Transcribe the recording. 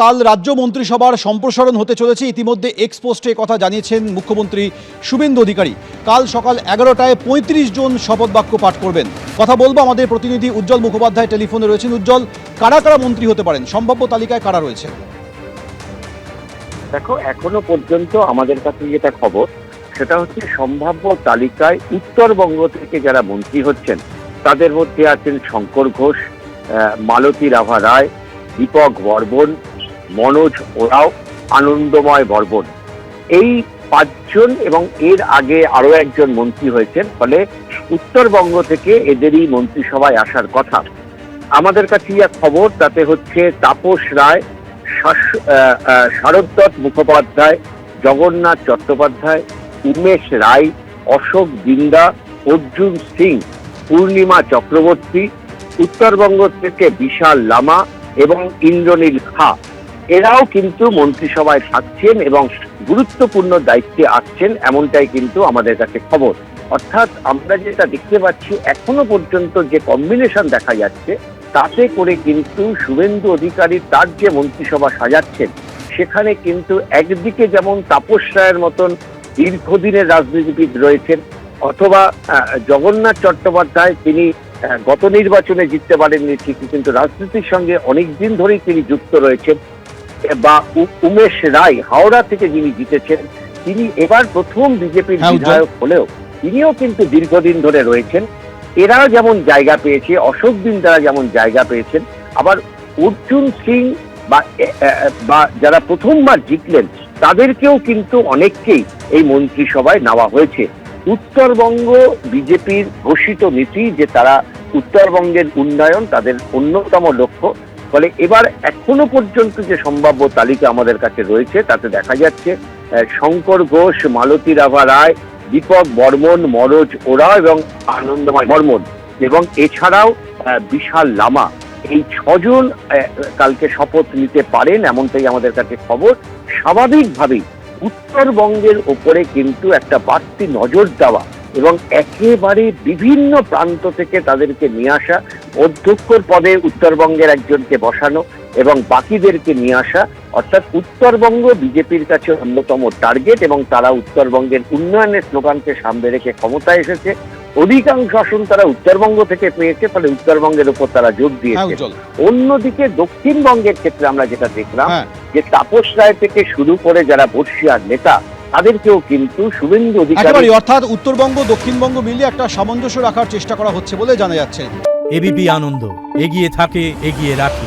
কাল রাজ্য মন্ত্রিসভার সম্প্রসারণ হতে চলেছে। ইতিমধ্যে এক্স পোস্টে কথা জানিয়েছেন মুখ্যমন্ত্রী শুভেন্দু অধিকারী। কাল সকাল 11টায় 35 জন শপথ বাক্য পাঠ করবেন। কথা বলবো, আমাদের প্রতিনিধি উজ্জ্বল মুখোপাধ্যায় টেলিফোনে রয়েছেন। উজ্জ্বল, কারা কারা মন্ত্রী হতে পারেন, সম্ভাব্য তালিকায় কারা রয়েছে? দেখো, এখনো পর্যন্ত আমাদের কাছে যেটা খবর সেটা হচ্ছে সম্ভাব্য তালিকায় উত্তরবঙ্গ থেকে যারা মন্ত্রী হচ্ছেন তাদের মধ্যে আছেন শঙ্কর ঘোষ, মালতী রাভা রায়, দীপক বর্মন, মনোজ ওরাও, আনন্দময় বর্মন। এই পাঁচজন এবং এর আগে আরো একজন মন্ত্রী হয়েছেন, ফলে উত্তরবঙ্গ থেকে এদেরই মন্ত্রিসভায় আসার কথা। আমাদের কাছে যা খবর তাতে হচ্ছে তাপস রায়, শারদত্ত মুখোপাধ্যায়, জগন্নাথ চট্টোপাধ্যায়, উমেশ রায়, অশোক দিন্দা, অর্জুন সিং, পূর্ণিমা চক্রবর্তী, উত্তরবঙ্গ থেকে বিশাল লামা এবং ইন্দ্রনীল খা, এরাও কিন্তু মন্ত্রিসভায় থাকছেন এবং গুরুত্বপূর্ণ দায়িত্বে আসছেন, এমনটাই কিন্তু আমাদের কাছে খবর। অর্থাৎ আমরা যেটা দেখতে পাচ্ছি এখনো পর্যন্ত যে কম্বিনেশন দেখা যাচ্ছে তাতে করে কিন্তু শুভেন্দু অধিকারী তার যে মন্ত্রিসভা সাজাচ্ছেন সেখানে কিন্তু একদিকে যেমন তাপস রায়ের মতন দীর্ঘদিনের রাজনীতিবিদ রয়েছেন, অথবা জগন্নাথ চট্টোপাধ্যায়, তিনি গত নির্বাচনে জিততে পারেননি ঠিকই কিন্তু রাজনীতির সঙ্গে অনেক দিন ধরেই তিনি যুক্ত রয়েছেন, বা উমেশ রায় হাওড়া থেকে যিনি জিতেছেন, তিনি এবার প্রথম বিজেপির বিধায়ক হলেও তিনিও কিন্তু দীর্ঘদিন ধরে রয়েছেন। এরাও যেমন জায়গা পেয়েছে, অশোক দিনদারা যেমন জায়গা পেয়েছেন, আবার অর্জুন সিং বা যারা প্রথমবার জিতলেন তাদেরকেও কিন্তু অনেককেই এই মন্ত্রিসভায় নেওয়া হয়েছে। উত্তরবঙ্গ বিজেপির ঘোষিত নীতি যে তারা উত্তরবঙ্গের উন্নয়ন তাদের অন্যতম লক্ষ্য, ফলে এবার এখনো পর্যন্ত যে সম্ভাব্য তালিকা আমাদের কাছে রয়েছে তাতে দেখা যাচ্ছে শঙ্কর ঘোষ, মালতী রাভা রায়, দীপক বর্মন, মনোজ ওরাও এবং আনন্দময় বর্মন, এবং এছাড়াও বিশাল লামা, এই ছজন কালকে শপথ নিতে পারেন এমনটাই আমাদের কাছে খবর। স্বাভাবিকভাবেই উত্তরবঙ্গের ওপরে কিন্তু একটা বাড়তি নজর দেওয়া এবং একেবারে বিভিন্ন প্রান্ত থেকে তাদেরকে নিয়ে আসা, অধ্যক্ষর পদে উত্তরবঙ্গের একজনকে বসানো এবং বাকিদেরকে নিয়ে আসা, অর্থাৎ উত্তরবঙ্গ বিজেপির কাছে অন্যতম টার্গেট এবং তারা উত্তরবঙ্গের উন্নয়নের স্লোগানকে সামনে রেখে ক্ষমতায় এসেছে। অধিকাংশ আসন তারা উত্তরবঙ্গ থেকে পেয়েছে, ফলে উত্তরবঙ্গের উপর তারা জোর দিয়েছে। অন্যদিকে দক্ষিণবঙ্গের ক্ষেত্রে আমরা যেটা দেখলাম যে তাপস রায় থেকে শুরু করে যারা বর্ষিয়ার নেতা তাদেরকেও কিন্তু শুভেন্দু অধিকারী, অর্থাৎ উত্তরবঙ্গ দক্ষিণবঙ্গ মিলিয়ে একটা সামঞ্জস্য রাখার চেষ্টা করা হচ্ছে বলে জানা যাচ্ছে। এবিপি আনন্দ, এগিয়ে থাকে, এগিয়ে রাখে।